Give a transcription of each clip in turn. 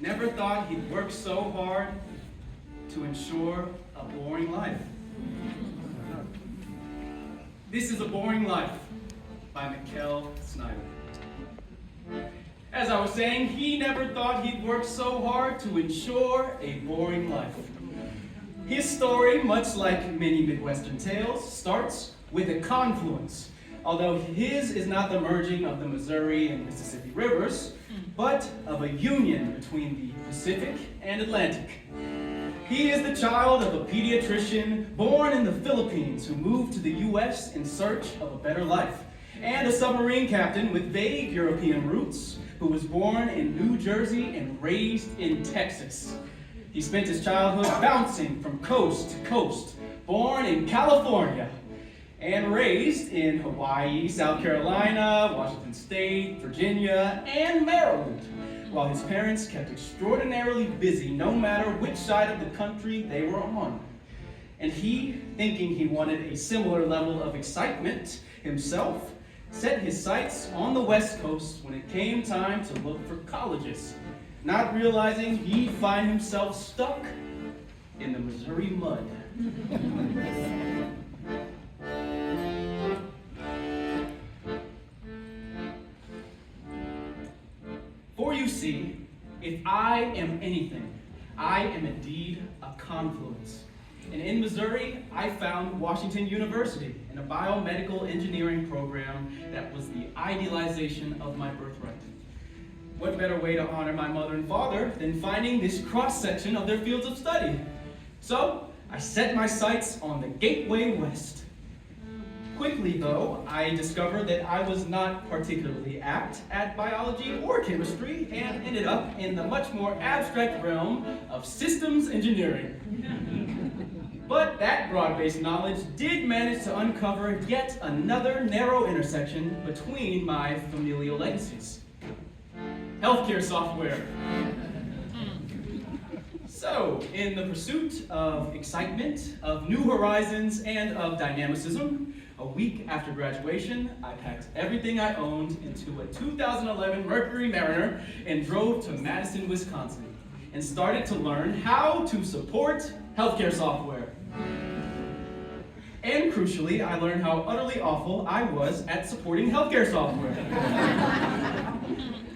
never thought he'd work so hard to ensure a boring life. This is A Boring Life by Mikkel Snyder. As I was saying, he never thought he'd work so hard to ensure a boring life. His story, much like many Midwestern tales, starts with a confluence, although his is not the merging of the Missouri and Mississippi rivers, but of a union between the Pacific and Atlantic. He is the child of a pediatrician born in the Philippines who moved to the U.S. in search of a better life, and a submarine captain with vague European roots who was born in New Jersey and raised in Texas. He spent his childhood bouncing from coast to coast, born in California and raised in Hawaii, South Carolina, Washington State, Virginia, and Maryland, while his parents kept extraordinarily busy no matter which side of the country they were on. And he, thinking he wanted a similar level of excitement himself, set his sights on the West Coast when it came time to look for colleges, not realizing he'd find himself stuck in the Missouri mud. For you see, if I am anything, I am indeed a confluence. And in Missouri, I found Washington University in a biomedical engineering program that was the idealization of my birthright. What better way to honor my mother and father than finding this cross-section of their fields of study? So, I set my sights on the Gateway West. Quickly, though, I discovered that I was not particularly apt at biology or chemistry and ended up in the much more abstract realm of systems engineering. But that broad-based knowledge did manage to uncover yet another narrow intersection between my familial legacies. Healthcare software. So, in the pursuit of excitement, of new horizons, and of dynamicism, a week after graduation, I packed everything I owned into a 2011 Mercury Mariner and drove to Madison, Wisconsin, and started to learn how to support healthcare software. And crucially, I learned how utterly awful I was at supporting healthcare software.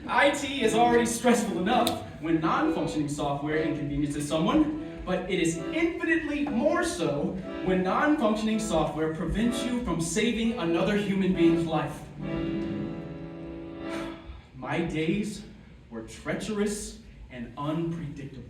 IT is already stressful enough when non-functioning software inconveniences someone, but it is infinitely more so when non-functioning software prevents you from saving another human being's life. My days were treacherous and unpredictable.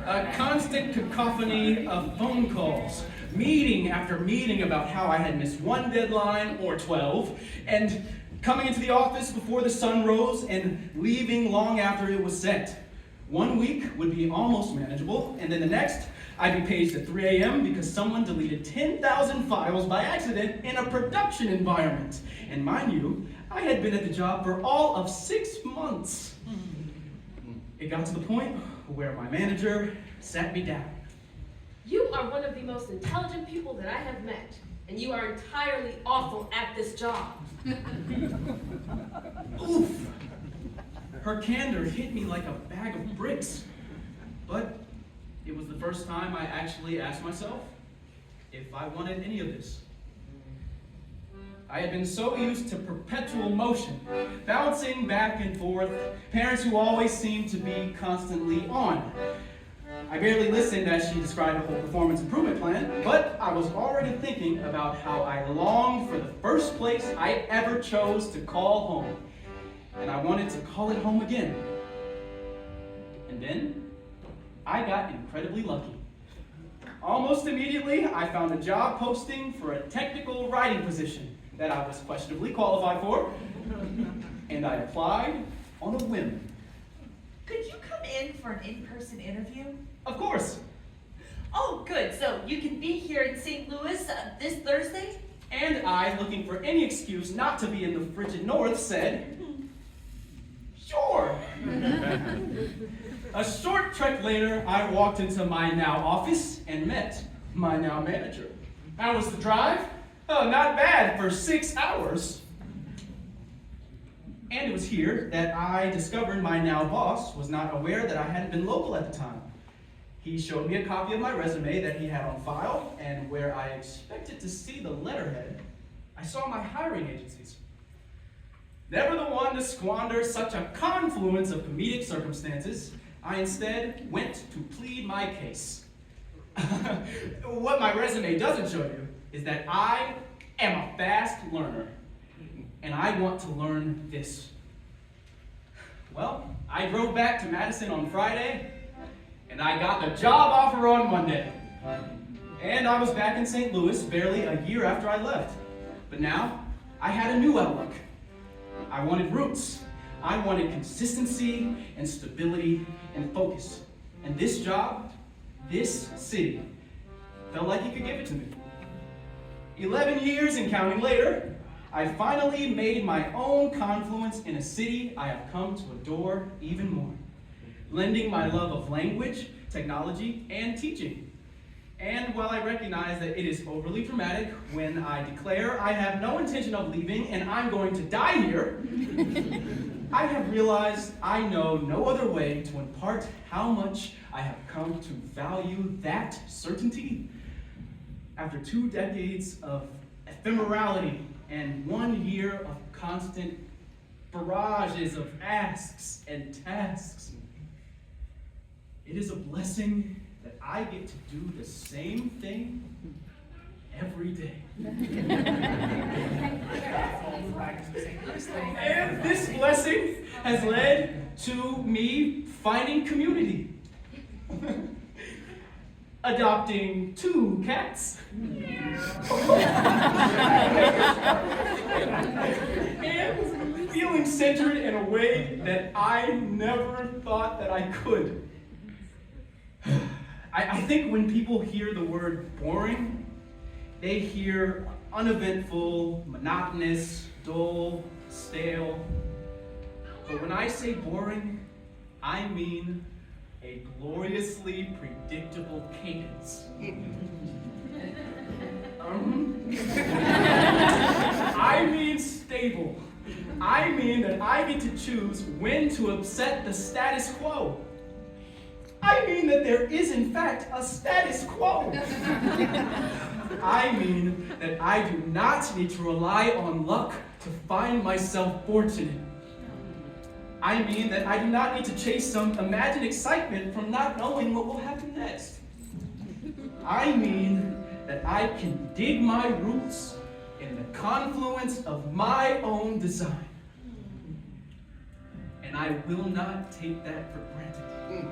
A constant cacophony of phone calls, meeting after meeting about how I had missed one deadline or 12, and coming into the office before the sun rose and leaving long after it was set. One week would be almost manageable, and then the next, I'd be paged at 3 a.m. because someone deleted 10,000 files by accident in a production environment. And mind you, I had been at the job for all of 6 months. It got to the point where my manager sat me down. You are one of the most intelligent people that I have met, and you are entirely awful at this job. Oof! Her candor hit me like a bag of bricks. But it was the first time I actually asked myself if I wanted any of this. I had been so used to perpetual motion, bouncing back and forth, parents who always seemed to be constantly on. I barely listened as she described a whole performance improvement plan, but I was already thinking about how I longed for the first place I ever chose to call home. And I wanted to call it home again. And then, I got incredibly lucky. Almost immediately, I found a job posting for a technical writing position that I was questionably qualified for, and I applied on a whim. Could you come in for an in-person interview? Of course. Oh, good. So you can be here in St. Louis this Thursday? And I, looking for any excuse not to be in the frigid north, said, sure. A short trek later, I walked into my now office and met my now manager. How was the drive? Oh, not bad for 6 hours. And it was here that I discovered my now boss was not aware that I hadn't been local at the time. He showed me a copy of my resume that he had on file, and where I expected to see the letterhead, I saw my hiring agencies. Never the one to squander such a confluence of comedic circumstances, I instead went to plead my case. What my resume doesn't show you is that I am a fast learner, and I want to learn this. Well, I drove back to Madison on Friday, and I got the job offer on Monday. And I was back in St. Louis barely a year after I left. But now, I had a new outlook. I wanted roots. I wanted consistency and stability and focus. And this job, this city, felt like he could give it to me. 11 years and counting later, I finally made my own confluence in a city I have come to adore even more, lending my love of language, technology, and teaching. And while I recognize that it is overly dramatic when I declare I have no intention of leaving and I'm going to die here, I have realized I know no other way to impart how much I have come to value that certainty. After 2 decades of ephemerality and 1 year of constant barrages of asks and tasks, it is a blessing that I get to do the same thing every day. And this blessing has led to me finding community, adopting 2 cats, and feeling centered in a way that I never thought that I could. I think when people hear the word boring, they hear uneventful, monotonous, dull, stale. But when I say boring, I mean a gloriously predictable cadence. I mean stable. I mean that I get to choose when to upset the status quo. I mean that there is, in fact, a status quo. I mean that I do not need to rely on luck to find myself fortunate. I mean that I do not need to chase some imagined excitement from not knowing what will happen next. I mean that I can dig my roots in the confluence of my own design. And I will not take that for granted.